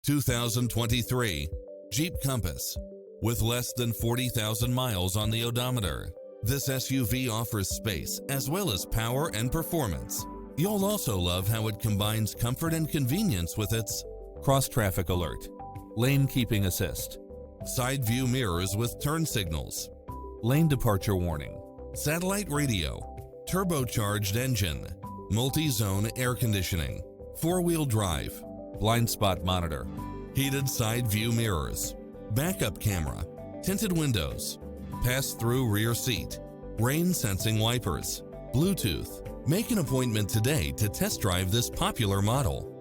2023 Jeep Compass. With less than 40,000 miles on the odometer, this SUV offers space as well as power and performance. You'll also love how it combines comfort and convenience with its cross-traffic alert, lane keeping assist, side view mirrors with turn signals, lane departure warning, satellite radio, turbocharged engine, multi-zone air conditioning, four-wheel drive, blind spot monitor, heated side view mirrors, backup camera, tinted windows, pass-through rear seat, rain-sensing wipers, Bluetooth. Make an appointment today to test drive this popular model.